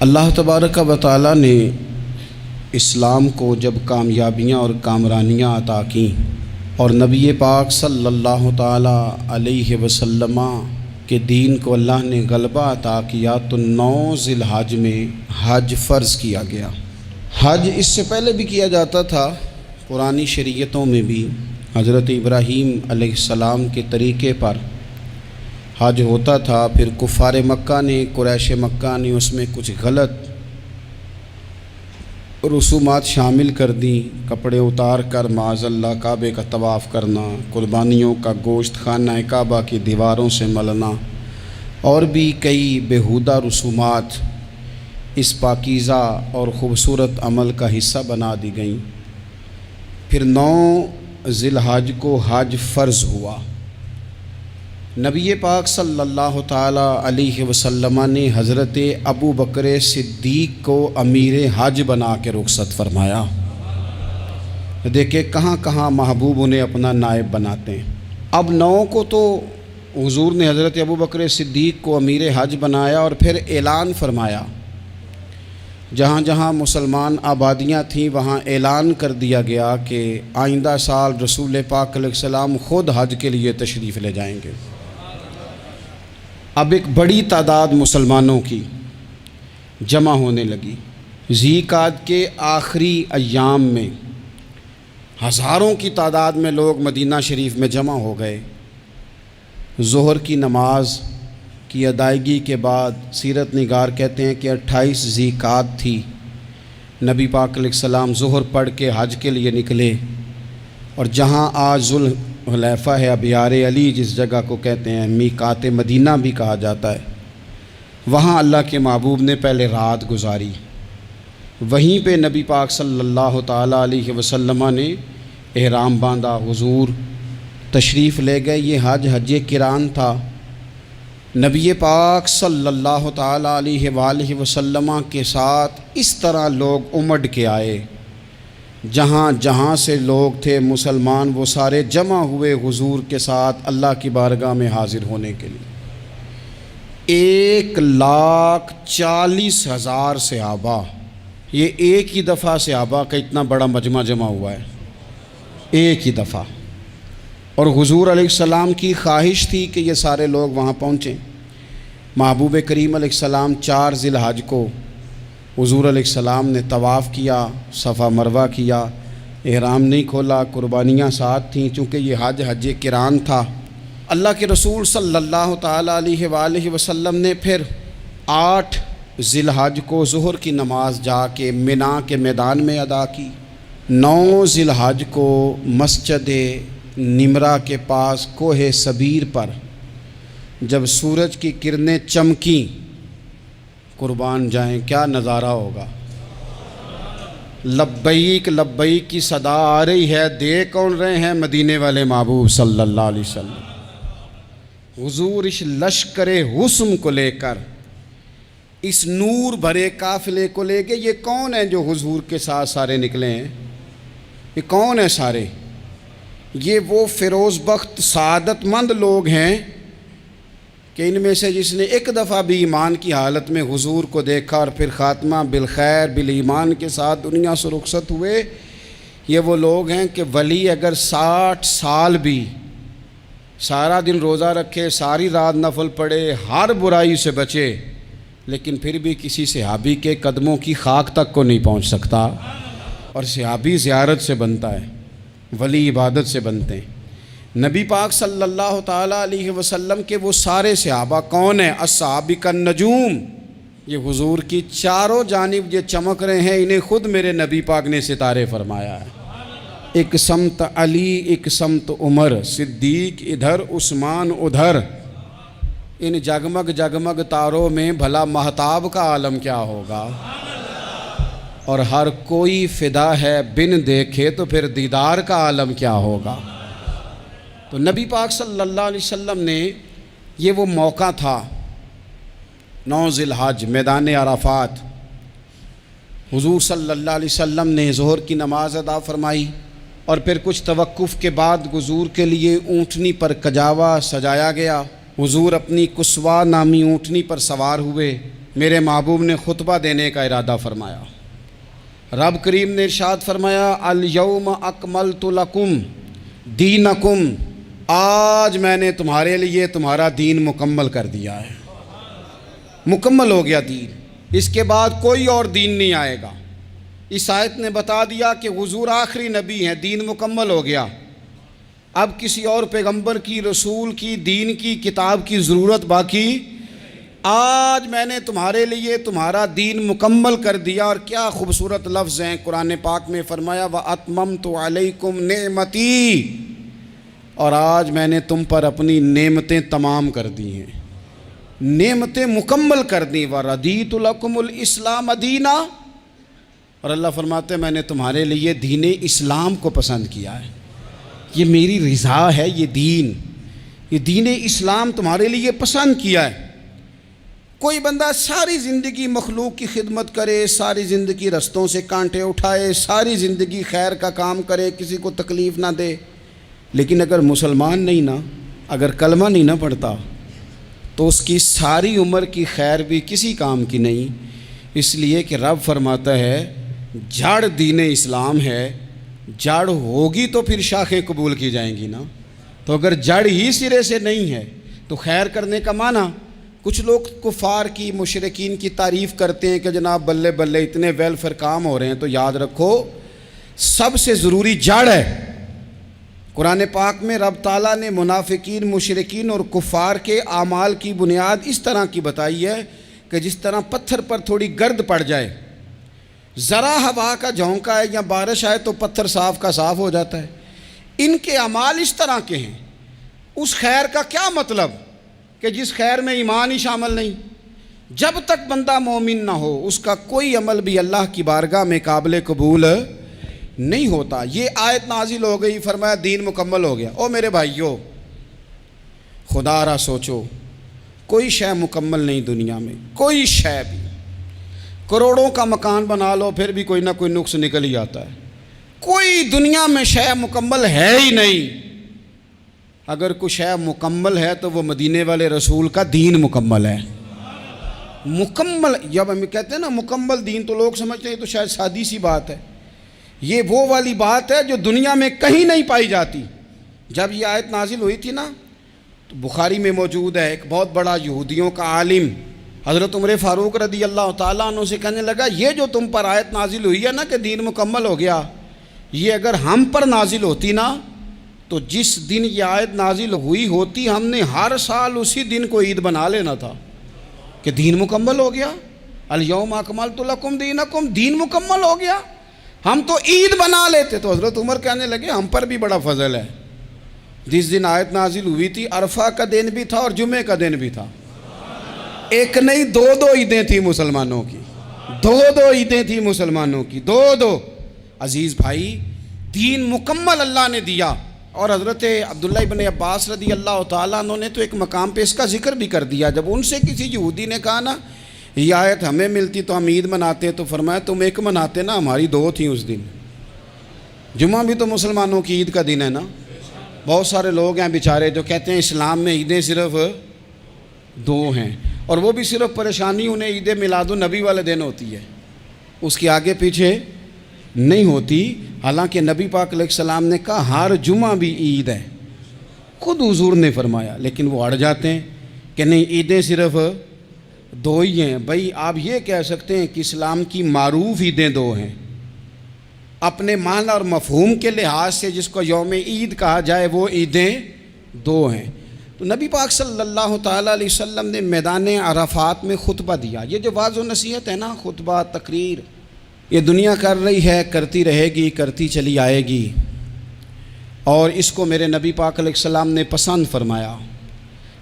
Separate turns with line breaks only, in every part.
اللہ تبارک و تعالی نے اسلام کو جب کامیابیاں اور کامرانیاں عطا کیں اور نبی پاک صلی اللہ تعالی علیہ وسلم کے دین کو اللہ نے غلبہ عطا کیا تو 9 ذی الحج میں حج فرض کیا گیا۔ حج اس سے پہلے بھی کیا جاتا تھا، پرانی شریعتوں میں بھی حضرت ابراہیم علیہ السلام کے طریقے پر حج ہوتا تھا، پھر کفار مکہ نے، قریش مکہ نے اس میں کچھ غلط رسومات شامل کر دیں، کپڑے اتار کر معاذ اللہ کعبے کا طواف کرنا، قربانیوں کا گوشت خانہ کعبہ کی دیواروں سے ملنا اور بھی کئی بیہودہ رسومات اس پاکیزہ اور خوبصورت عمل کا حصہ بنا دی گئیں۔ پھر 9 ذی الحج کو حج فرض ہوا۔ نبی پاک صلی اللہ تعالی علیہ وسلم نے حضرت ابو بکر صدیق کو امیر حج بنا کے رخصت فرمایا۔ دیکھیں کہاں کہاں محبوب انہیں اپنا نائب بناتے ہیں۔ اب 9 کو تو حضور نے حضرت ابو بکر صدیق کو امیر حج بنایا اور پھر اعلان فرمایا، جہاں جہاں مسلمان آبادیاں تھیں وہاں اعلان کر دیا گیا کہ آئندہ سال رسول پاک علیہ السلام خود حج کے لیے تشریف لے جائیں گے۔ اب ایک بڑی تعداد مسلمانوں کی جمع ہونے لگی۔ ذی قعدہ کے آخری ایام میں ہزاروں کی تعداد میں لوگ مدینہ شریف میں جمع ہو گئے۔ ظہر کی نماز کی ادائیگی کے بعد سیرت نگار کہتے ہیں کہ 28 ذی قعدہ تھی، نبی پاک علیہ السلام ظہر پڑھ کے حج کے لیے نکلے، اور جہاں آج ذوالحلیفہ ہے، ابیار علی جس جگہ کو کہتے ہیں، میقات مدینہ بھی کہا جاتا ہے، وہاں اللہ کے محبوب نے پہلے رات گزاری۔ وہیں پہ نبی پاک صلی اللہ تعالی علیہ وسلم نے احرام باندھا، حضور تشریف لے گئے۔ یہ حج قران تھا۔ نبی پاک صلی اللہ تعالی علیہ وآلہ وسلم کے ساتھ اس طرح لوگ امڈ کے آئے، جہاں جہاں سے لوگ تھے مسلمان وہ سارے جمع ہوئے حضور کے ساتھ اللہ کی بارگاہ میں حاضر ہونے کے لیے۔ 1,40,000 صحابہ، یہ ایک ہی دفعہ صحابہ کا اتنا بڑا مجمع جمع ہوا ہے، ایک ہی دفعہ۔ اور حضور علیہ السلام کی خواہش تھی کہ یہ سارے لوگ وہاں پہنچیں۔ محبوب کریم علیہ السلام 4 ذی الحج کو حضور علیہ السلام نے طواف کیا، صفا مروہ کیا، احرام نہیں کھولا، قربانیاں ساتھ تھیں، چونکہ یہ حج قران تھا۔ اللہ کے رسول صلی اللہ تعالی علیہ وآلہ وسلم نے پھر 8 ذی الحج کو ظہر کی نماز جا کے منا کے میدان میں ادا کی۔ 9 ذی الحج کو مسجد نمرہ کے پاس کوہ صبیر پر جب سورج کی کرنیں چمکیں، قربان جائیں کیا نظارہ ہوگا۔ لبیک لبیک کی صدا آ رہی ہے، دے کون رہے ہیں؟ مدینے والے محبوب صلی اللہ علیہ وسلم۔ حضور اس لشکر حسن کو لے کر، اس نور بھرے قافلے کو لے کے، یہ کون ہیں جو حضور کے ساتھ سارے نکلے ہیں؟ یہ کون ہیں سارے؟ یہ وہ فیروز بخت سعادت مند لوگ ہیں کہ ان میں سے جس نے ایک دفعہ بھی ایمان کی حالت میں حضور کو دیکھا اور پھر خاتمہ بالخیر بالایمان کے ساتھ دنیا سے رخصت ہوئے، یہ وہ لوگ ہیں کہ ولی اگر 60 سال بھی سارا دن روزہ رکھے، ساری رات نفل پڑھے، ہر برائی سے بچے، لیکن پھر بھی کسی صحابی کے قدموں کی خاک تک کو نہیں پہنچ سکتا۔ اور صحابی زیارت سے بنتا ہے، ولی عبادت سے بنتے ہیں۔ نبی پاک صلی اللہ تعالیٰ علیہ وسلم کے وہ سارے صحابہ کون ہیں؟ الصحابہ النجوم، یہ حضور کی چاروں جانب یہ چمک رہے ہیں، انہیں خود میرے نبی پاک نے ستارے فرمایا ہے۔ ایک سمت علی، ایک سمت عمر، صدیق ادھر، عثمان ادھر، ان جگمگ جگمگ تاروں میں بھلا مہتاب کا عالم کیا ہوگا؟ اور ہر کوئی فدا ہے بن دیکھے تو پھر دیدار کا عالم کیا ہوگا؟ تو نبی پاک صلی اللہ علیہ وسلم نے یہ وہ موقع تھا، 9 ذی الحج میدان عرفات، حضور صلی اللہ علیہ وسلم نے ظہر کی نماز ادا فرمائی اور پھر کچھ توقف کے بعد حضور کے لیے اونٹنی پر کجاوا سجایا گیا۔ حضور اپنی کسوا نامی اونٹنی پر سوار ہوئے، میرے محبوب نے خطبہ دینے کا ارادہ فرمایا۔ رب کریم نے ارشاد فرمایا الیوم اکملت لکم دینکم، آج میں نے تمہارے لیے تمہارا دین مکمل کر دیا ہے، مکمل ہو گیا دین، اس کے بعد کوئی اور دین نہیں آئے گا۔ اس آیت نے بتا دیا کہ حضور آخری نبی ہیں، دین مکمل ہو گیا، اب کسی اور پیغمبر کی، رسول کی، دین کی، کتاب کی ضرورت باقی۔ آج میں نے تمہارے لیے تمہارا دین مکمل کر دیا۔ اور کیا خوبصورت لفظ ہیں قرآن پاک میں، فرمایا وَأَتْمَمْتُ عَلَيْكُمْ نِعْمَتِي، اور آج میں نے تم پر اپنی نعمتیں تمام کر دی ہیں، نعمتیں مکمل کر دی۔ وَرَضِيتُ لَكُمُ الْإِسْلَامَ دِينًا، اور اللہ فرماتے ہیں میں نے تمہارے لیے دین اسلام کو پسند کیا ہے، یہ میری رضا ہے، یہ دین اسلام تمہارے لیے پسند کیا ہے۔ کوئی بندہ ساری زندگی مخلوق کی خدمت کرے، ساری زندگی رستوں سے کانٹے اٹھائے، ساری زندگی خیر کا کام کرے، کسی کو تکلیف نہ دے، لیکن اگر مسلمان نہیں نا، اگر کلمہ نہیں نہ پڑھتا، تو اس کی ساری عمر کی خیر بھی کسی کام کی نہیں۔ اس لیے کہ رب فرماتا ہے جڑ دین اسلام ہے، جڑ ہوگی تو پھر شاخیں قبول کی جائیں گی نا، تو اگر جڑ ہی سرے سے نہیں ہے تو خیر کرنے کا معنی۔ کچھ لوگ کفار کی، مشرکین کی تعریف کرتے ہیں کہ جناب بلے بلے اتنے ویلفیئر کام ہو رہے ہیں، تو یاد رکھو سب سے ضروری جڑ ہے۔ قرآن پاک میں رب تعالیٰ نے منافقین، مشرکین اور کفار کے اعمال کی بنیاد اس طرح کی بتائی ہے کہ جس طرح پتھر پر تھوڑی گرد پڑ جائے، ذرا ہوا کا جھونکا ہے یا بارش آئے تو پتھر صاف کا صاف ہو جاتا ہے، ان کے اعمال اس طرح کے ہیں۔ اس خیر کا کیا مطلب کہ جس خیر میں ایمان ہی شامل نہیں؟ جب تک بندہ مومن نہ ہو اس کا کوئی عمل بھی اللہ کی بارگاہ میں قابل قبول نہیں ہوتا۔ یہ آیت نازل ہو گئی، فرمایا دین مکمل ہو گیا۔ او میرے بھائیو، خدا را سوچو، کوئی شے مکمل نہیں دنیا میں، کوئی شے بھی۔ کروڑوں کا مکان بنا لو پھر بھی کوئی نہ کوئی نقص نکل ہی آتا ہے، کوئی دنیا میں شے مکمل ہے ہی نہیں۔ اگر کوئی شے مکمل ہے تو وہ مدینے والے رسول کا دین مکمل ہے۔ مکمل، جب ہم کہتے ہیں نا مکمل دین، تو لوگ سمجھتے ہیں تو شاید سادی سی بات ہے، یہ وہ والی بات ہے جو دنیا میں کہیں نہیں پائی جاتی۔ جب یہ آیت نازل ہوئی تھی نا، تو بخاری میں موجود ہے، ایک بہت بڑا یہودیوں کا عالم حضرت عمر فاروق رضی اللہ تعالیٰ عنہ سے کہنے لگا یہ جو تم پر آیت نازل ہوئی ہے نا کہ دین مکمل ہو گیا، یہ اگر ہم پر نازل ہوتی نا تو جس دن یہ آیت نازل ہوئی ہوتی ہم نے ہر سال اسی دن کو عید بنا لینا تھا کہ دین مکمل ہو گیا۔ الیوم اکملت لکم دینکم، دین مکمل ہو گیا، ہم تو عید بنا لیتے۔ تو حضرت عمر کہنے لگے ہم پر بھی بڑا فضل ہے، جس دن آیت نازل ہوئی تھی عرفہ کا دن بھی تھا اور جمعے کا دن بھی تھا، ایک نہیں دو عیدیں تھیں مسلمانوں کی، دو عیدیں تھیں مسلمانوں کی، دو۔ عزیز بھائی، دین مکمل اللہ نے دیا۔ اور حضرت عبداللہ ابن عباس رضی اللہ تعالیٰ عنہ نے تو ایک مقام پہ اس کا ذکر بھی کر دیا، جب ان سے کسی یہودی نے کہا نا یہ آیت ہمیں ملتی تو ہم عید مناتے، تو فرمایا تم ایک مناتے نا، ہماری دو تھیں اس دن۔ جمعہ بھی تو مسلمانوں کی عید کا دن ہے نا۔ بہت سارے لوگ ہیں بیچارے جو کہتے ہیں اسلام میں عیدیں صرف دو ہیں، اور وہ بھی صرف پریشانی انہیں عید میلاد النبی والے دن ہوتی ہے، اس کے آگے پیچھے نہیں ہوتی۔ حالانکہ نبی پاک علیہ السلام نے کہا ہر جمعہ بھی عید ہے، خود حضور نے فرمایا، لیکن وہ اڑ جاتے ہیں کہ نہیں عیدیں صرف دو ہی ہیں۔ بھائی آپ یہ کہہ سکتے ہیں کہ اسلام کی معروف عیدیں دو ہیں، اپنے معنی اور مفہوم کے لحاظ سے جس کو یوم عید کہا جائے وہ عیدیں دو ہیں۔ تو نبی پاک صلی اللہ تعالیٰ علیہ وسلم نے میدان عرفات میں خطبہ دیا۔ یہ جو وعظ و نصیحت ہے نا، خطبہ، تقریر، یہ دنیا کر رہی ہے، کرتی رہے گی، کرتی چلی آئے گی، اور اس کو میرے نبی پاک علیہ السلام نے پسند فرمایا۔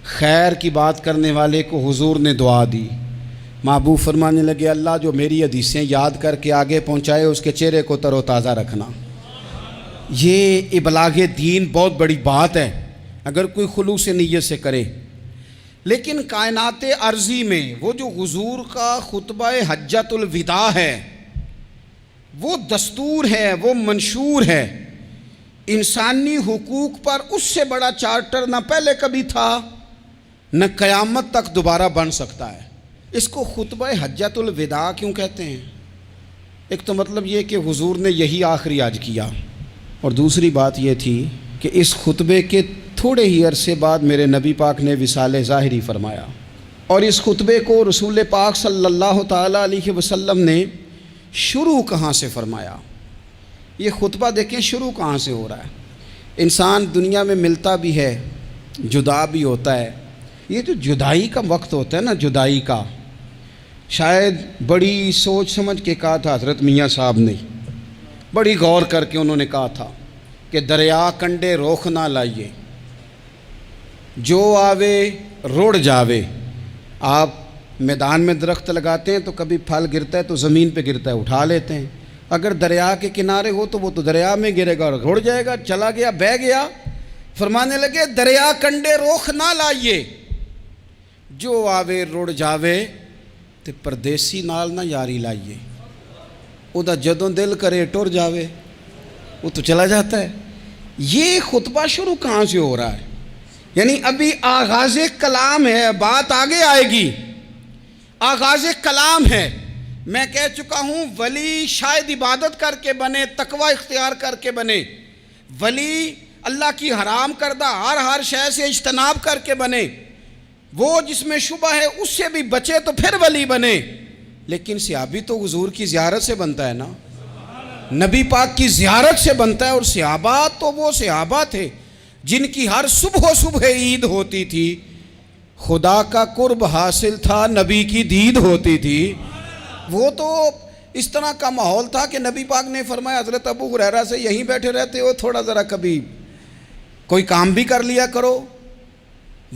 خیر کی بات کرنے والے کو حضور نے دعا دی، محبوب فرمانے لگے اللہ جو میری حدیثیں یاد کر کے آگے پہنچائے اس کے چہرے کو تر و تازہ رکھنا۔ یہ ابلاغ دین بہت بڑی بات ہے اگر کوئی خلوص نیت سے کرے، لیکن کائنات ارضی میں وہ جو حضور کا خطبہ حجۃ الوداع ہے، وہ دستور ہے، وہ منشور ہے۔ انسانی حقوق پر اس سے بڑا چارٹر نہ پہلے کبھی تھا نہ قیامت تک دوبارہ بن سکتا ہے۔ اس کو خطبہ حجۃ الوداع کیوں کہتے ہیں؟ ایک تو مطلب یہ کہ حضور نے یہی آخری حج کیا، اور دوسری بات یہ تھی کہ اس خطبے کے تھوڑے ہی عرصے بعد میرے نبی پاک نے وصال ظاہری فرمایا، اور اس خطبے کو رسول پاک صلی اللہ تعالیٰ علیہ وسلم نے شروع کہاں سے فرمایا؟ یہ خطبہ دیکھیں شروع کہاں سے ہو رہا ہے۔ انسان دنیا میں ملتا بھی ہے، جدا بھی ہوتا ہے، یہ جو جدائی کا وقت ہوتا ہے نا، جدائی کا، شاید بڑی سوچ سمجھ کے کہا تھا حضرت میاں صاحب نے، بڑی غور کر کے انہوں نے کہا تھا کہ دریا کنڈے روخ نہ لائیے، جو آوے روڑ جاوے۔ آپ میدان میں درخت لگاتے ہیں تو کبھی پھل گرتا ہے تو زمین پہ گرتا ہے، اٹھا لیتے ہیں، اگر دریا کے کنارے ہو تو وہ تو دریا میں گرے گا اور رڑ جائے گا، چلا گیا، بہہ گیا۔ فرمانے لگے دریا کنڈے روخ نہ لائیے، جو آوے رڑ جاوے، تے پردیسی نال نہ یاری لائیے، او دا جدوں دل کرے ٹر جاوے، وہ تو چلا جاتا ہے۔ یہ خطبہ شروع کہاں سے ہو رہا ہے؟ یعنی ابھی آغاز کلام ہے، بات آگے آئے گی، آغاز کلام ہے۔ میں کہہ چکا ہوں ولی شاید عبادت کر کے بنے، تقوی اختیار کر کے بنے، ولی اللہ کی حرام کردہ ہر شے سے اجتناب کر کے بنے، وہ جس میں شبہ ہے اس سے بھی بچے تو پھر ولی بنے۔ لیکن صحابی تو حضور کی زیارت سے بنتا ہے نا، نبی پاک کی زیارت سے بنتا ہے، اور صحابہ تو وہ صحابہ تھے جن کی ہر صبح عید ہوتی تھی، خدا کا قرب حاصل تھا، نبی کی دید ہوتی تھی۔ وہ تو اس طرح کا ماحول تھا کہ نبی پاک نے فرمایا حضرت ابو ہریرہ سے یہیں بیٹھے رہتے ہو، تھوڑا ذرا کبھی کوئی کام بھی کر لیا کرو،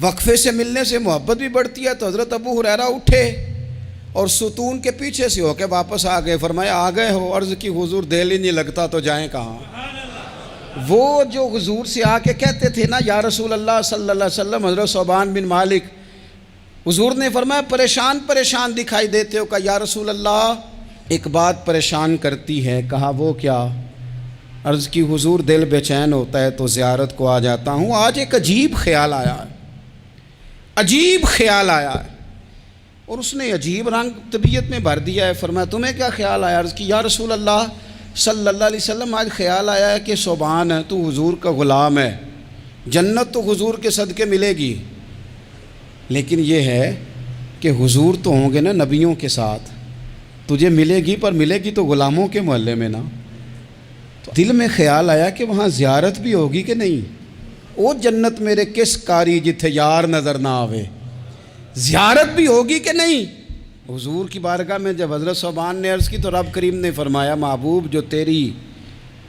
وقفے سے ملنے سے محبت بھی بڑھتی ہے۔ تو حضرت ابو ہریرہ اٹھے اور ستون کے پیچھے سے ہو کے واپس آ گئے، فرمایا آ گئے ہو؟ عرض کی حضور دل ہی نہیں لگتا تو جائیں کہاں؟ وہ جو حضور سے آ کے کہتے تھے نا یا رسول اللہ صلی اللہ علیہ وسلم، حضرت ثوبان بن مالک، حضور نے فرمایا پریشان دکھائی دیتے ہو، کہا یا رسول اللہ ایک بات پریشان کرتی ہے۔ کہا وہ کیا؟ عرض کی حضور دل بے چین ہوتا ہے تو زیارت کو آ جاتا ہوں، آج ایک عجیب خیال آیا ہے، عجیب خیال آیا ہے، اور اس نے عجیب رنگ طبیعت میں بھر دیا ہے۔ فرمایا تمہیں کیا خیال آیا؟ عرض کی یا رسول اللہ صلی اللہ علیہ وسلم آج خیال آیا ہے کہ ثوبان ہے تو حضور کا غلام ہے، جنت تو حضور کے صدقے ملے گی، لیکن یہ ہے کہ حضور تو ہوں گے نا نبیوں کے ساتھ، تجھے ملے گی پر ملے گی تو غلاموں کے محلے میں نا۔ تو دل میں خیال آیا کہ وہاں زیارت بھی ہوگی کہ نہیں؟ او جنت میرے کس کاری جتھے یار نظر نہ آوے، زیارت بھی ہوگی کہ نہیں؟ حضور کی بارگاہ میں جب حضرت ثوبان نے عرض کی تو رب کریم نے فرمایا محبوب جو تیری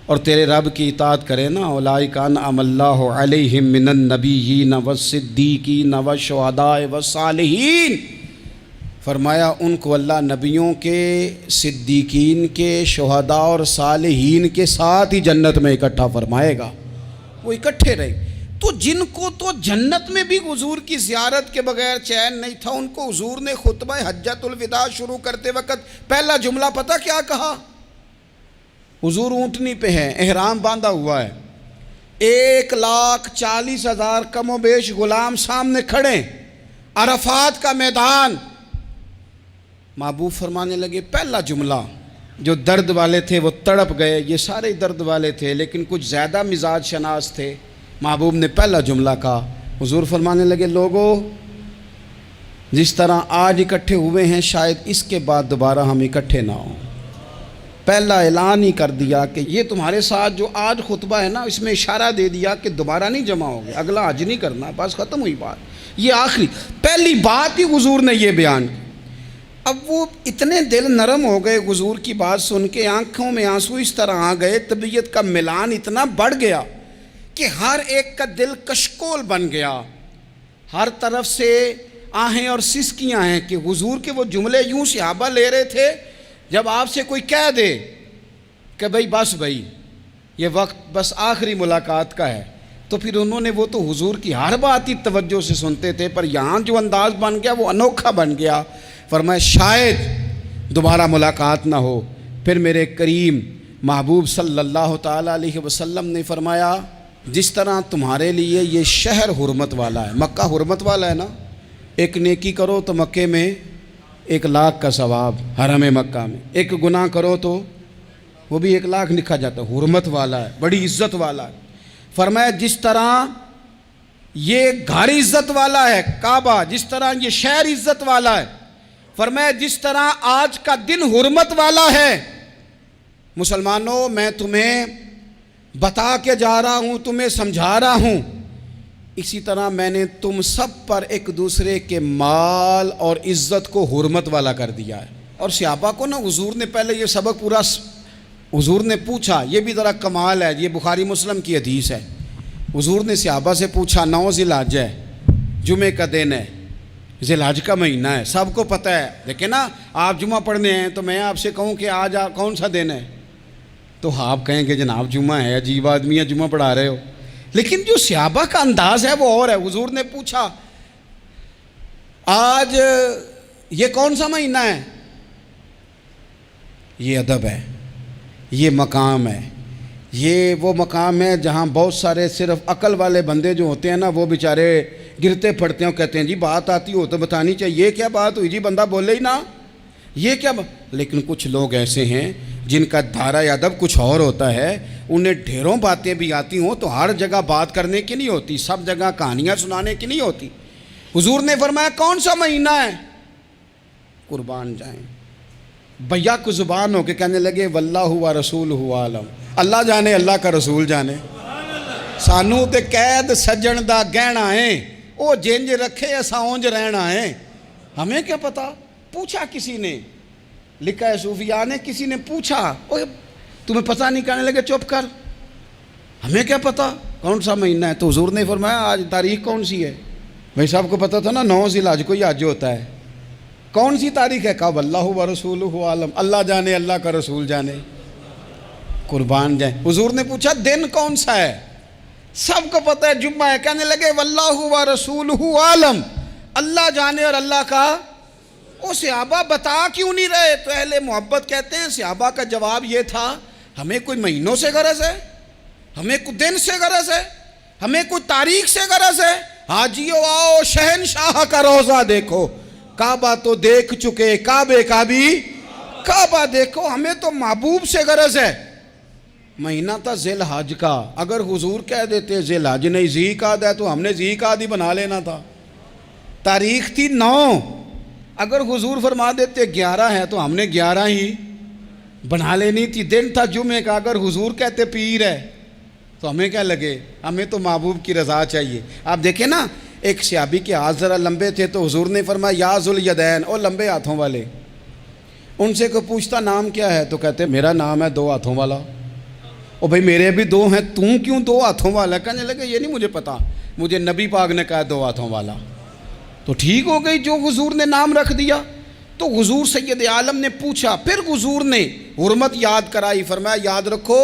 اور تیرے رب کی اطاعت کرے نا، اولئک انعم اللہ علیہم من النبیین والصدیقین والشہداء والصالحین، فرمایا ان کو اللہ نبیوں کے، صدیقین کے، شہداء اور صالحین کے ساتھ ہی جنت میں اکٹھا فرمائے گا، وہ اکٹھے رہے۔ تو جن کو تو جنت میں بھی حضور کی زیارت کے بغیر چین نہیں تھا، ان کو حضور نے خطبہ حجۃ الوداع شروع کرتے وقت پہلا جملہ پتہ کیا کہا؟ حضور اونٹنی پہ ہیں، احرام باندھا ہوا ہے، 1,40,000 کم و بیش غلام سامنے کھڑے، عرفات کا میدان۔ محبوب فرمانے لگے پہلا جملہ، جو درد والے تھے وہ تڑپ گئے، یہ سارے درد والے تھے لیکن کچھ زیادہ مزاج شناس تھے، محبوب نے پہلا جملہ کہا۔ حضور فرمانے لگے لوگو جس طرح آج اکٹھے ہوئے ہیں شاید اس کے بعد دوبارہ ہم اکٹھے نہ ہوں۔ پہلا اعلان ہی کر دیا کہ یہ تمہارے ساتھ جو آج خطبہ ہے نا، اس میں اشارہ دے دیا کہ دوبارہ نہیں جمع ہوگے، اگلا حج نہیں کرنا، بس ختم ہوئی بات، یہ آخری پہلی بات ہی حضور نے یہ بیان کی۔ اب وہ اتنے دل نرم ہو گئے حضور کی بات سن کے، آنکھوں میں آنسو اس طرح آ گئے، طبیعت کا ملان اتنا بڑھ گیا کہ ہر ایک کا دل کشکول بن گیا، ہر طرف سے آہیں اور سسکیاں ہیں کہ حضور کے وہ جملے یوں صحابہ لے رہے تھے جب آپ سے کوئی کہہ دے کہ بھائی یہ وقت بس آخری ملاقات کا ہے، تو پھر انہوں نے وہ تو حضور کی ہر بات ہی توجہ سے سنتے تھے، پر یہاں جو انداز بن گیا وہ انوکھا بن گیا۔ فرمایا شاید دوبارہ ملاقات نہ ہو۔ پھر میرے کریم محبوب صلی اللہ تعالیٰ علیہ وسلم نے فرمایا جس طرح تمہارے لیے یہ شہر حرمت والا ہے، مکہ حرمت والا ہے نا، ایک نیکی کرو تو مکے میں 1,00,000 کا ثواب حرم مکہ میں، ایک گناہ کرو تو وہ بھی 1,00,000 لکھا جاتا ہے، حرمت والا ہے، بڑی عزت والا ہے۔ فرمایا جس طرح یہ گھر عزت والا ہے کعبہ، جس طرح یہ شہر عزت والا ہے، فرمایا جس طرح آج کا دن حرمت والا ہے، مسلمانوں میں تمہیں بتا کے جا رہا ہوں، تمہیں سمجھا رہا ہوں، اسی طرح میں نے تم سب پر ایک دوسرے کے مال اور عزت کو حرمت والا کر دیا ہے۔ اور صحابہ کو نا حضور نے پہلے یہ سبق پورا حضور نے پوچھا، یہ بھی ذرا کمال ہے، یہ بخاری مسلم کی حدیث ہے۔ حضور نے صحابہ سے پوچھا 9 ذی الحجہ ہے، جمعے کا دن ہے، ذی الحج کا مہینہ ہے، سب کو پتہ ہے، لیکن نا آپ جمعہ پڑھنے ہیں تو میں آپ سے کہوں کہ آج کون سا دن ہے تو آپ کہیں کہ جناب جمعہ ہے، عجیب آدمی ہے، جمعہ پڑھا رہے ہو۔ لیکن جو صحابہ کا انداز ہے وہ اور ہے۔ حضور نے پوچھا آج یہ کون سا مہینہ ہے؟ یہ ادب ہے، یہ مقام ہے، یہ وہ مقام ہے جہاں بہت سارے صرف عقل والے بندے جو ہوتے ہیں نا وہ بیچارے گرتے پھڑتے ہیں، کہتے ہیں جی بات آتی ہو تو بتانی چاہیے، یہ کیا بات ہوئی جی، بندہ بولے ہی نا، یہ کیا لیکن کچھ لوگ ایسے ہیں جن کا دھارا ادب کچھ اور ہوتا ہے، انہیں ڈھیروں باتیں بھی آتی ہوں تو ہر جگہ بات کرنے کی نہیں ہوتی، سب جگہ کہانیاں سنانے کی نہیں ہوتی۔ حضور نے فرمایا کون سا مہینہ ہے؟ قربان جائیں بھیا کو زبان ہو کے کہنے لگے واللہ و رسولہ عالم، اللہ جانے اللہ کا رسول جانے، سانو تے قید سجن دا گہنا ہے، او جنج رکھے ایسا اونج رہنا ہے، ہمیں کیا پتا؟ پوچھا کسی نے، لکھا ہے صوفیاء نے، کسی نے پوچھا تمہیں پتہ نہیں، کہنے لگے چپ کر، ہمیں کیا پتا کون سا مہینہ ہے؟ تو حضور نے فرمایا آج تاریخ کون سی ہے؟ بھائی صاحب کو پتا تھا نا 9 ذی الحج کو ہی حج ہوتا ہے، کون سی تاریخ ہے؟ کہا واللہ و رسولہ عالم، اللہ جانے اللہ کا رسول جانے، قربان جائیں۔ حضور نے پوچھا دن کون سا ہے؟ سب کو پتہ ہے جمعہ ہے، کہنے لگے واللہ و رسولہ عالم، اللہ جانے اور اللہ کا۔ وہ صحابہ بتا کیوں نہیں رہے؟ تو اہل محبت کہتے ہیں صحابہ کا جواب یہ تھا ہمیں کوئی مہینوں سے غرض ہے، ہمیں کوئی دن سے غرض ہے، ہمیں کوئی تاریخ سے غرض ہے؟ حاجیو آؤ شہنشاہ کا روضہ دیکھو، کعبہ تو دیکھ چکے، کعبے کا بھی کعبہ دیکھو، ہمیں تو محبوب سے غرض ہے۔ مہینہ تھا ذی الحج کا، اگر حضور کہہ دیتے ذی الحج نہیں ذی قعدہ ہے تو ہم نے ذی قعدہ ہی بنا لینا تھا۔ تاریخ تھی 9، اگر حضور فرما دیتے 11 ہے تو ہم نے 11 ہی بنا لینی تھی۔ دن تھا جمعے کا، اگر حضور کہتے پیر ہے تو ہمیں کیا لگے، ہمیں تو محبوب کی رضا چاہیے۔ آپ دیکھیں نا ایک صحابی کے ہاتھ ذرا لمبے تھے تو حضور نے فرمایا یا ذوالیدین، او لمبے ہاتھوں والے، ان سے کوئی پوچھتا نام کیا ہے تو کہتے میرا نام ہے 2 ہاتھوں والا۔ او بھائی میرے بھی 2 ہیں، تم کیوں 2 ہاتھوں والا؟ کہنے لگے یہ نہیں مجھے پتا، مجھے نبی پاک نے کہا 2 ہاتھوں والا، تو ٹھیک ہو گئی جو حضور نے نام رکھ دیا۔ تو حضور سید عالم نے پوچھا، پھر حضور نے حرمت یاد کرائی، فرمایا یاد رکھو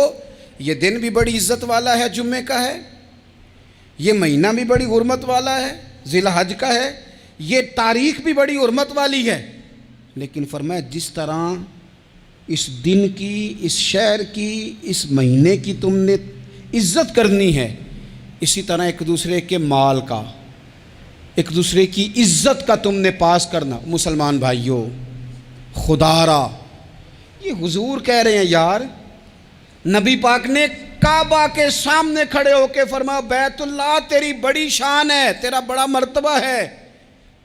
یہ دن بھی بڑی عزت والا ہے، جمعے کا ہے، یہ مہینہ بھی بڑی حرمت والا ہے، ذی الحج کا ہے، یہ تاریخ بھی بڑی حرمت والی ہے، لیکن فرمایا جس طرح اس دن کی، اس شہر کی، اس مہینے کی تم نے عزت کرنی ہے، اسی طرح ایک دوسرے کے مال کا، ایک دوسرے کی عزت کا تم نے پاس کرنا۔ مسلمان بھائیوں خدا را یہ حضور کہہ رہے ہیں یار، نبی پاک نے کعبہ کے سامنے کھڑے ہو کے فرمایا بیت اللہ تیری بڑی شان ہے، تیرا بڑا مرتبہ ہے،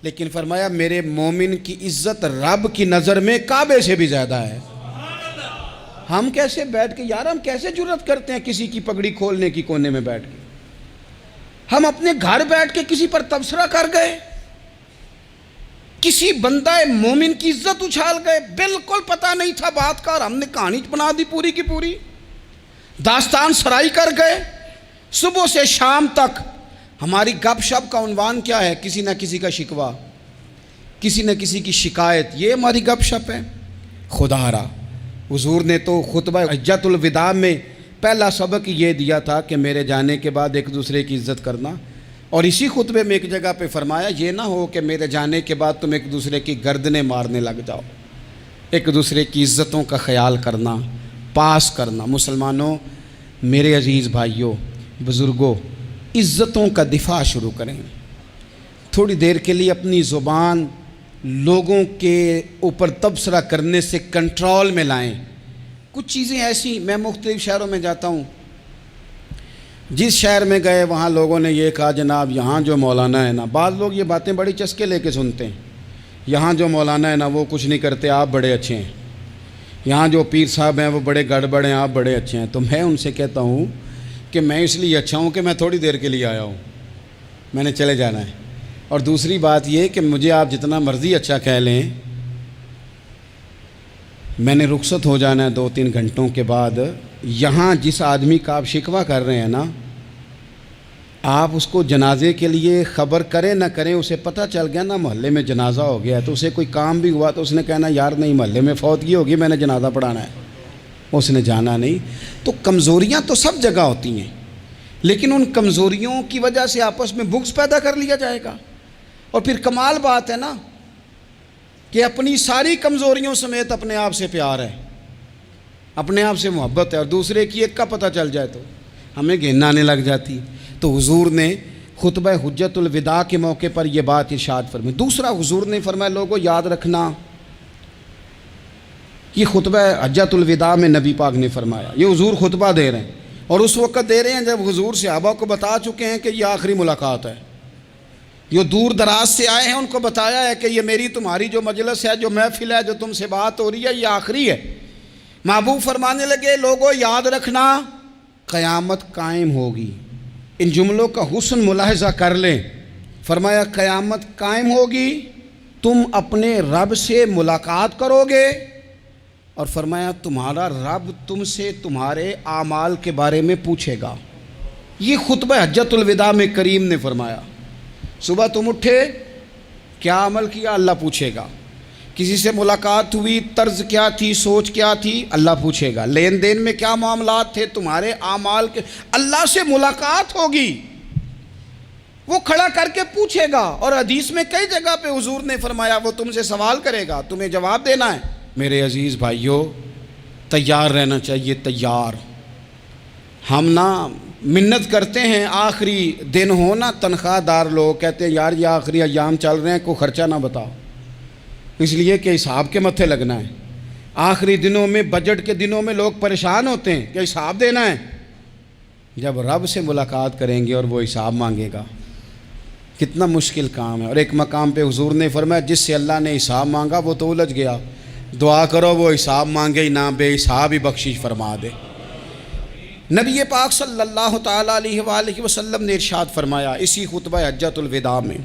لیکن فرمایا میرے مومن کی عزت رب کی نظر میں کعبے سے بھی زیادہ ہے۔ ہم کیسے بیٹھ کے یار، ہم کیسے جرأت کرتے ہیں کسی کی پگڑی کھولنے کی کونے میں بیٹھ کے؟ ہم اپنے گھر بیٹھ کے کسی پر تبصرہ کر گئے، کسی بندہ مومن کی عزت اچھال گئے، بالکل پتہ نہیں تھا بات کا اور ہم نے کہانی بنا دی پوری کی پوری، داستان سرائی کر گئے۔ صبح سے شام تک ہماری گپ شپ کا عنوان کیا ہے؟ کسی نہ کسی کا شکوہ، کسی نہ کسی کی شکایت، یہ ہماری گپ شپ ہے۔ خدا را حضور نے تو خطبہ حجۃ الوداع میں پہلا سبق یہ دیا تھا کہ میرے جانے کے بعد ایک دوسرے کی عزت کرنا، اور اسی خطبے میں ایک جگہ پہ فرمایا یہ نہ ہو کہ میرے جانے کے بعد تم ایک دوسرے کی گردنیں مارنے لگ جاؤ، ایک دوسرے کی عزتوں کا خیال کرنا، پاس کرنا۔ مسلمانوں میرے عزیز بھائیوں بزرگوں، عزتوں کا دفاع شروع کریں، تھوڑی دیر کے لیے اپنی زبان لوگوں کے اوپر تبصرہ کرنے سے کنٹرول میں لائیں۔ کچھ چیزیں ایسی، میں مختلف شہروں میں جاتا ہوں، جس شہر میں گئے وہاں لوگوں نے یہ کہا جناب یہاں جو مولانا ہے نا، بعض لوگ یہ باتیں بڑی چسکے لے کے سنتے ہیں، یہاں جو مولانا ہے نا وہ کچھ نہیں کرتے، آپ بڑے اچھے ہیں، یہاں جو پیر صاحب ہیں وہ بڑے گڑبڑ ہیں، آپ بڑے اچھے ہیں۔ تو میں ان سے کہتا ہوں کہ میں اس لیے اچھا ہوں کہ میں تھوڑی دیر کے لیے آیا ہوں، میں نے چلے جانا ہے۔ اور دوسری بات یہ کہ مجھے آپ جتنا مرضی اچھا کہہ لیں، میں نے رخصت ہو جانا ہے 2-3 گھنٹوں کے بعد۔ یہاں جس آدمی کا آپ شکوہ کر رہے ہیں نا، آپ اس کو جنازے کے لیے خبر کریں نہ کریں، اسے پتہ چل گیا نا محلے میں جنازہ ہو گیا، تو اسے کوئی کام بھی ہوا تو اس نے کہنا یار نہیں محلے میں فوتگی ہوگی، میں نے جنازہ پڑھانا ہے، اس نے جانا نہیں۔ تو کمزوریاں تو سب جگہ ہوتی ہیں، لیکن ان کمزوریوں کی وجہ سے آپس میں بغض پیدا کر لیا جائے گا۔ اور پھر کمال بات ہے نا کہ اپنی ساری کمزوریوں سمیت اپنے آپ سے پیار ہے، اپنے آپ سے محبت ہے، اور دوسرے کی ایک کا پتہ چل جائے تو ہمیں گھن آنے لگ جاتی۔ تو حضور نے خطبہ حجت الوداع کے موقع پر یہ بات ارشاد فرمائی۔ دوسرا حضور نے فرمایا لوگوں یاد رکھنا، یہ خطبہ حجت الوداع میں نبی پاک نے فرمایا، یہ حضور خطبہ دے رہے ہیں، اور اس وقت دے رہے ہیں جب حضور صحابہ کو بتا چکے ہیں کہ یہ آخری ملاقات ہے۔ جو دور دراز سے آئے ہیں ان کو بتایا ہے کہ یہ میری تمہاری جو مجلس ہے، جو محفل ہے، جو تم سے بات ہو رہی ہے، یہ آخری ہے۔ محبوب فرمانے لگے لوگوں یاد رکھنا قیامت قائم ہوگی۔ ان جملوں کا حسن ملاحظہ کر لیں۔ فرمایا قیامت قائم ہوگی، تم اپنے رب سے ملاقات کرو گے، اور فرمایا تمہارا رب تم سے تمہارے اعمال کے بارے میں پوچھے گا۔ یہ خطبہ حجت الوداع میں کریم نے فرمایا۔ صبح تم اٹھے، کیا عمل کیا، اللہ پوچھے گا۔ کسی سے ملاقات ہوئی، طرز کیا تھی، سوچ کیا تھی، اللہ پوچھے گا۔ لین دین میں کیا معاملات تھے، تمہارے اعمال کے، اللہ سے ملاقات ہوگی، وہ کھڑا کر کے پوچھے گا۔ اور حدیث میں کئی جگہ پہ حضور نے فرمایا وہ تم سے سوال کرے گا، تمہیں جواب دینا ہے۔ میرے عزیز بھائیوں، تیار رہنا چاہیے، تیار۔ ہم نا منت کرتے ہیں آخری دن ہو نا، تنخواہ دار لوگ کہتے ہیں یار یہ آخری ایام چل رہے ہیں، کوئی خرچہ نہ بتاؤ، اس لیے کہ حساب کے متھے لگنا ہے۔ آخری دنوں میں، بجٹ کے دنوں میں لوگ پریشان ہوتے ہیں کہ حساب دینا ہے۔ جب رب سے ملاقات کریں گے اور وہ حساب مانگے گا، کتنا مشکل کام ہے۔ اور ایک مقام پہ حضور نے فرمایا جس سے اللہ نے حساب مانگا وہ تو الجھ گیا، دعا کرو وہ حساب مانگے ہی نہ، بے حساب ہی بخشش فرما دے۔ نبی پاک صلی اللہ تعالیٰ علیہ وآلہ وسلم نے ارشاد فرمایا اسی خطبہ حجت الوداع میں،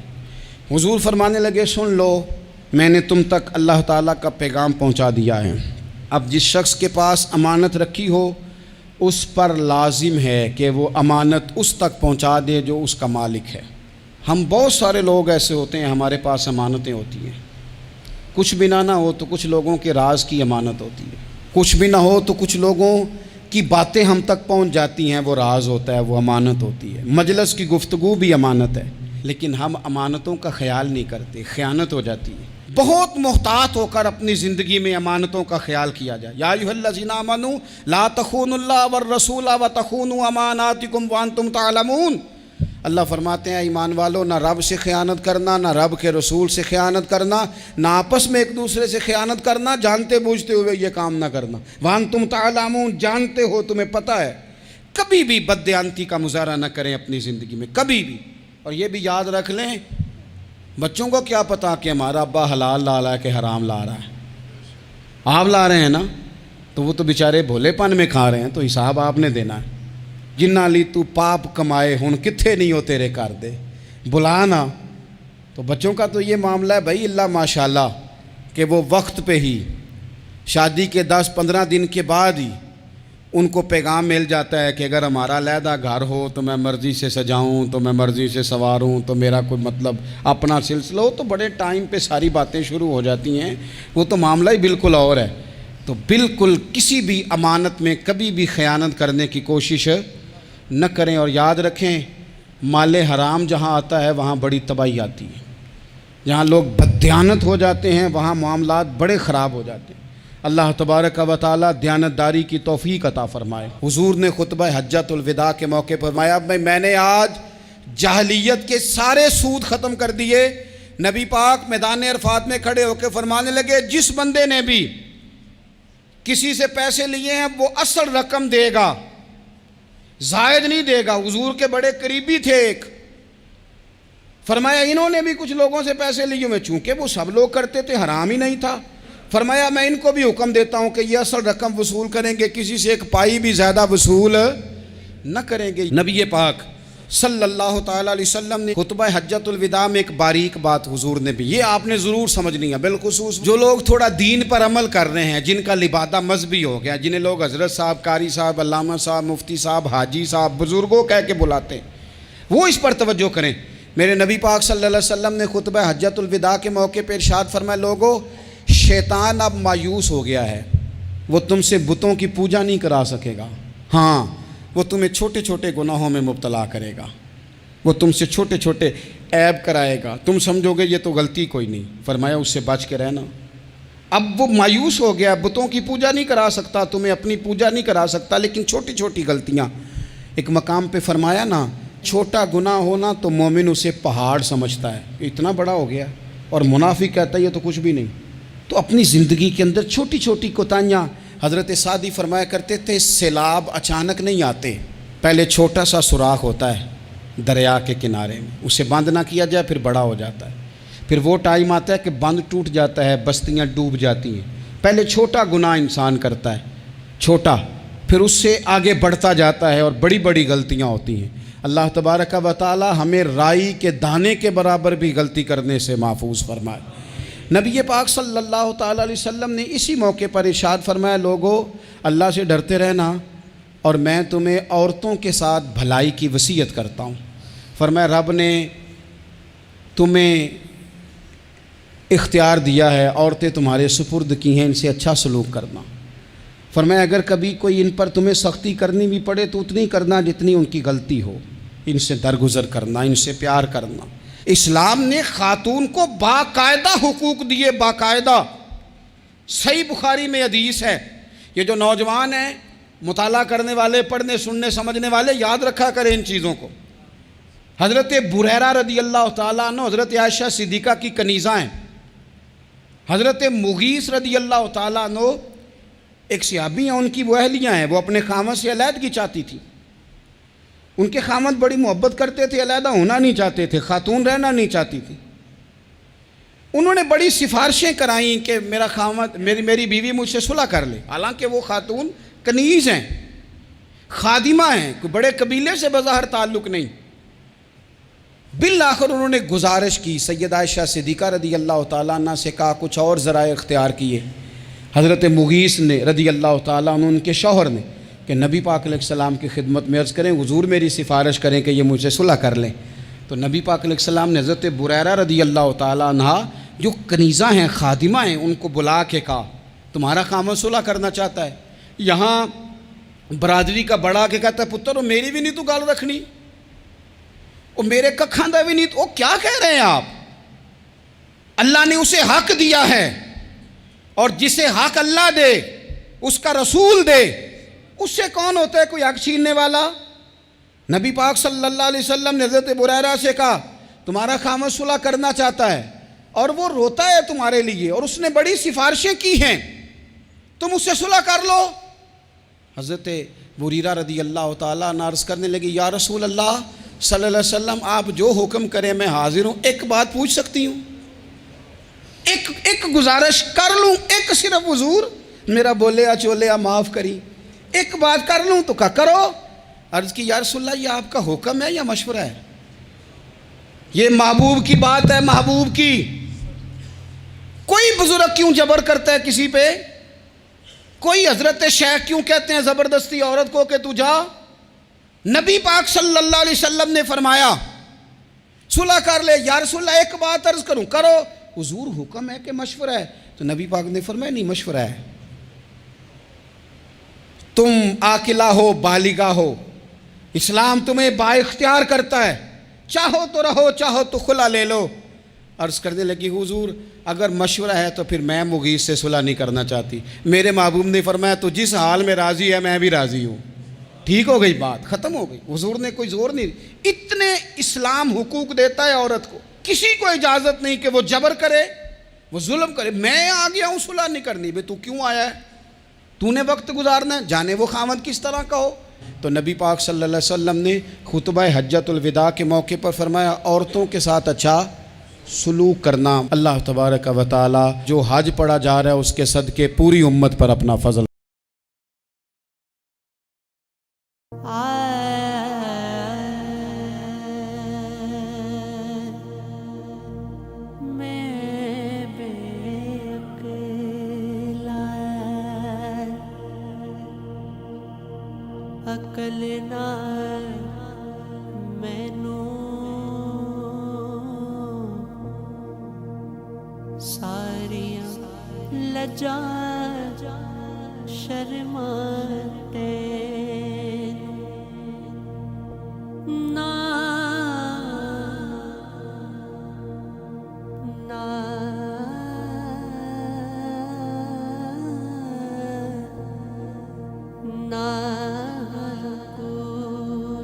حضور فرمانے لگے سن لو، میں نے تم تک اللہ تعالیٰ کا پیغام پہنچا دیا ہے۔ اب جس شخص کے پاس امانت رکھی ہو اس پر لازم ہے کہ وہ امانت اس تک پہنچا دے جو اس کا مالک ہے۔ ہم بہت سارے لوگ ایسے ہوتے ہیں، ہمارے پاس امانتیں ہوتی ہیں، کچھ بھی نہ ہو تو کچھ لوگوں کے راز کی امانت ہوتی ہے، کچھ بھی نہ ہو تو کچھ لوگوں کی باتیں ہم تک پہنچ جاتی ہیں، وہ راز ہوتا ہے، وہ امانت ہوتی ہے۔ مجلس کی گفتگو بھی امانت ہے، لیکن ہم امانتوں کا خیال نہیں کرتے، خیانت ہو جاتی ہے۔ بہت محتاط ہو کر اپنی زندگی میں امانتوں کا خیال کیا جائے۔ یا ایھا الذین آمنوا لا تخونوا اللہ والرسول وتخونوا اماناتکم وانتم تعلمون۔ اللہ فرماتے ہیں ایمان والو، نہ رب سے خیانت کرنا، نہ رب کے رسول سے خیانت کرنا، نہ آپس میں ایک دوسرے سے خیانت کرنا، جانتے بوجھتے ہوئے یہ کام نہ کرنا۔ وانتم تعلمون، جانتے ہو، تمہیں پتہ ہے۔ کبھی بھی بددیانتی کا مظاہرہ نہ کریں اپنی زندگی میں، کبھی بھی۔ اور یہ بھی یاد رکھ لیں، بچوں کو کیا پتا کہ ہمارا ابا حلال لا رہا ہے کہ حرام لا رہا ہے، آپ لا رہے ہیں نا، تو وہ تو بیچارے بھولے پن میں کھا رہے ہیں، تو حساب آپ نے دینا ہے۔ جنہ لی تو پاپ کمائے ہن کتھے نہیں ہو تیرے کر دے، بلانا۔ تو بچوں کا تو یہ معاملہ ہے بھائی، اللہ ماشاءاللہ کہ وہ وقت پہ ہی، شادی کے 10-15 دن کے بعد ہی ان کو پیغام مل جاتا ہے کہ اگر ہمارا علیحدہ گھر ہو تو میں مرضی سے سجاؤں، تو میں مرضی سے سنواروں، تو میرا کوئی مطلب اپنا سلسلہ ہو، تو بڑے ٹائم پہ ساری باتیں شروع ہو جاتی ہیں، وہ تو معاملہ ہی بالکل اور ہے۔ تو بالکل کسی بھی امانت میں کبھی بھی خیانت کرنے کی کوشش نہ کریں، اور یاد رکھیں مال حرام جہاں آتا ہے وہاں بڑی تباہی آتی ہے، جہاں لوگ بددیانت ہو جاتے ہیں وہاں معاملات بڑے خراب ہو جاتے ہیں۔ اللہ تبارک و تعالیٰ دیانتداری کی توفیق عطا فرمائے۔ حضور نے خطبہ حجت الوداع کے موقع پر فرمایا میں نے آج جاہلیت کے سارے سود ختم کر دیے، نبی پاک میدان عرفات میں کھڑے ہو کے فرمانے لگے جس بندے نے بھی کسی سے پیسے لیے ہیں وہ اصل رقم دے گا، زائد نہیں دے گا۔ حضور کے بڑے قریبی تھے ایک، فرمایا انہوں نے بھی کچھ لوگوں سے پیسے لیے ہوئے، چونکہ وہ سب لوگ کرتے تھے، حرام ہی نہیں تھا۔ فرمایا میں ان کو بھی حکم دیتا ہوں کہ یہ اصل رقم وصول کریں گے، کسی سے ایک پائی بھی زیادہ وصول نہ کریں گے۔ نبی پاک صلی اللہ تعالیٰ علیہ وسلم نے خطبہ حجۃ الوداع میں ایک باریک بات حضور نے بھی، یہ آپ نے ضرور سمجھنی ہے، بالخصوص جو لوگ تھوڑا دین پر عمل کر رہے ہیں، جن کا لبادہ مذہبی ہو گیا، جنہیں لوگ حضرت صاحب، قاری صاحب، علامہ صاحب، مفتی صاحب، حاجی صاحب، بزرگوں کہہ کے بلاتے ہیں، وہ اس پر توجہ کریں۔ میرے نبی پاک صلی اللہ علیہ وسلم نے خطبہ حجۃ الوداع کے موقع پہ ارشاد فرمایا، لوگو شیطان اب مایوس ہو گیا ہے، وہ تم سے بتوں کی پوجا نہیں کرا سکے گا، ہاں وہ تمہیں چھوٹے چھوٹے گناہوں میں مبتلا کرے گا، وہ تم سے چھوٹے چھوٹے عیب کرائے گا، تم سمجھو گے یہ تو غلطی کوئی نہیں، فرمایا اس سے بچ کے رہنا۔ اب وہ مایوس ہو گیا، بتوں کی پوجا نہیں کرا سکتا، تمہیں اپنی پوجا نہیں کرا سکتا، لیکن چھوٹی چھوٹی غلطیاں، ایک مقام پہ فرمایا نا چھوٹا گناہ ہونا تو مومن اسے پہاڑ سمجھتا ہے کہ اتنا بڑا ہو گیا، اور منافق کہتا ہے یہ تو کچھ بھی نہیں۔ تو اپنی زندگی کے اندر چھوٹی چھوٹی کوتاہیاں، حضرت سعدی فرمایا کرتے تھے سیلاب اچانک نہیں آتے، پہلے چھوٹا سا سوراخ ہوتا ہے دریا کے کنارے میں، اسے بند نہ کیا جائے پھر بڑا ہو جاتا ہے، پھر وہ ٹائم آتا ہے کہ بند ٹوٹ جاتا ہے، بستیاں ڈوب جاتی ہیں۔ پہلے چھوٹا گناہ انسان کرتا ہے، چھوٹا، پھر اس سے آگے بڑھتا جاتا ہے اور بڑی بڑی غلطیاں ہوتی ہیں۔ اللہ تبارک و تعالی ہمیں رائی کے دانے کے برابر بھی غلطی کرنے سے محفوظ فرمائے۔ نبی پاک صلی اللہ تعالیٰ علیہ وسلم نے اسی موقع پر ارشاد فرمایا، لوگو اللہ سے ڈرتے رہنا، اور میں تمہیں عورتوں کے ساتھ بھلائی کی وصیت کرتا ہوں۔ فرمایا رب نے تمہیں اختیار دیا ہے، عورتیں تمہارے سپرد کی ہیں، ان سے اچھا سلوک کرنا۔ فرمایا اگر کبھی کوئی ان پر تمہیں سختی کرنی بھی پڑے تو اتنی کرنا جتنی ان کی غلطی ہو، ان سے درگزر کرنا، ان سے پیار کرنا۔ اسلام نے خاتون کو باقاعدہ حقوق دیے، باقاعدہ۔ صحیح بخاری میں حدیث ہے، یہ جو نوجوان ہیں، مطالعہ کرنے والے، پڑھنے سننے سمجھنے والے، یاد رکھا کریں ان چیزوں کو۔ حضرت بریرہ رضی اللہ تعالیٰ عنہ حضرت عائشہ صدیقہ کی کنیزہ ہیں، حضرت مغیث رضی اللہ تعالیٰ عنہ ایک صحابی ہیں، ان کی وہ اہلیہ ہیں، وہ اپنے خامد سے علیحدگی چاہتی تھی، ان کے خامد بڑی محبت کرتے تھے، علیحدہ ہونا نہیں چاہتے تھے، خاتون رہنا نہیں چاہتی تھی۔ انہوں نے بڑی سفارشیں کرائیں کہ میرا خامد، میری بیوی مجھ سے صلح کر لے، حالانکہ وہ خاتون کنیز ہیں، خادمہ ہیں، کوئی بڑے قبیلے سے بظاہر تعلق نہیں۔ بالآخر انہوں نے گزارش کی، سیدہ عائشہ صدیقہ رضی اللہ تعالیٰ عنہ سے کہا، کچھ اور ذرائع اختیار کیے۔ حضرت مغیث نے رضی اللہ تعالیٰ عنہ، ان کے شوہر نے، کہ نبی پاک علیہ السلام کی خدمت میں عرض کریں حضور میری سفارش کریں کہ یہ مجھ سے صلح کر لیں۔ تو نبی پاک علیہ السلام نے حضرت بریرہ رضی اللہ تعالیٰ عنہ جو کنیزہ ہیں، خادمہ ہیں، ان کو بلا کے کہا تمہارا خامد صلح کرنا چاہتا ہے۔ یہاں برادری کا بڑا کے کہتا ہے پتر وہ میری بھی نہیں تو گال رکھنی، وہ میرے ککھاں دا بھی نہیں تو، وہ کیا کہہ رہے ہیں آپ؟ اللہ نے اسے حق دیا ہے، اور جسے حق اللہ دے اس کا رسول دے، اس سے کون ہوتا ہے کوئی حق چھیننے والا؟ نبی پاک صلی اللہ علیہ وسلم نے حضرت بریرہ سے کہا تمہارا خامد صلح کرنا چاہتا ہے اور وہ روتا ہے تمہارے لیے، اور اس نے بڑی سفارشیں کی ہیں، تم اس سے صلح کر لو۔ حضرت بریرہ رضی اللہ تعالیٰ عنہ عرض کرنے لگی یا رسول اللہ صلی اللہ علیہ وسلم آپ جو حکم کریں میں حاضر ہوں، ایک بات پوچھ سکتی ہوں، ایک گزارش کر لوں، ایک صرف حضور میرا بولیا چولیا معاف کری، ایک بات کر لوں؟ تو کہا کرو۔ عرض کی یا رسول اللہ یہ آپ کا حکم ہے یا مشورہ ہے؟ یہ محبوب کی بات ہے، محبوب کی۔ کوئی بزرگ کیوں جبر کرتا ہے کسی پہ؟ کوئی حضرت شیخ کیوں کہتے ہیں زبردستی عورت کو کہ تو جا؟ نبی پاک صلی اللہ علیہ وسلم نے فرمایا صلح کر لے۔ یا رسول اللہ ایک بات عرض کروں؟ کرو۔ حضور حکم ہے کہ مشورہ ہے؟ تو نبی پاک نے فرمایا نہیں مشورہ ہے، تم عاقلہ ہو، بالغہ ہو، اسلام تمہیں با اختیار کرتا ہے، چاہو تو رہو، چاہو تو خلا لے لو۔ عرض کرنے لگی حضور اگر مشورہ ہے تو پھر میں مغیث سے صلح نہیں کرنا چاہتی۔ میرے محبوب نے فرمایا تو جس حال میں راضی ہے میں بھی راضی ہوں۔ ٹھیک ہو گئی بات، ختم ہو گئی۔ حضور نے کوئی زور نہیں، اتنے اسلام حقوق دیتا ہے عورت کو۔ کسی کو اجازت نہیں کہ وہ جبر کرے، وہ ظلم کرے. میں آ گیا ہوں صلح نہیں کرنی، بے تو کیوں آیا ہے؟ تو نے وقت گزارنا ہے، جانے وہ خاوند کس طرح کا ہو. تو نبی پاک صلی اللہ علیہ وسلم نے خطبہ حجۃ الوداع کے موقع پر فرمایا عورتوں کے ساتھ اچھا سلوک کرنا. اللہ تبارک و تعالی جو حج پڑھا جا رہا ہے اس کے صدقے پوری امت پر اپنا فضل.
عقل نہ مینوں ساریاں لجا شرماں تینوں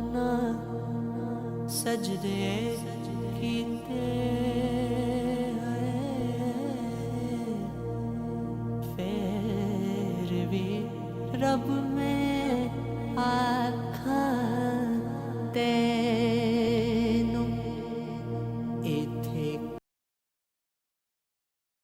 نا سجدے کیتے پھر بھی رب میں آکھاں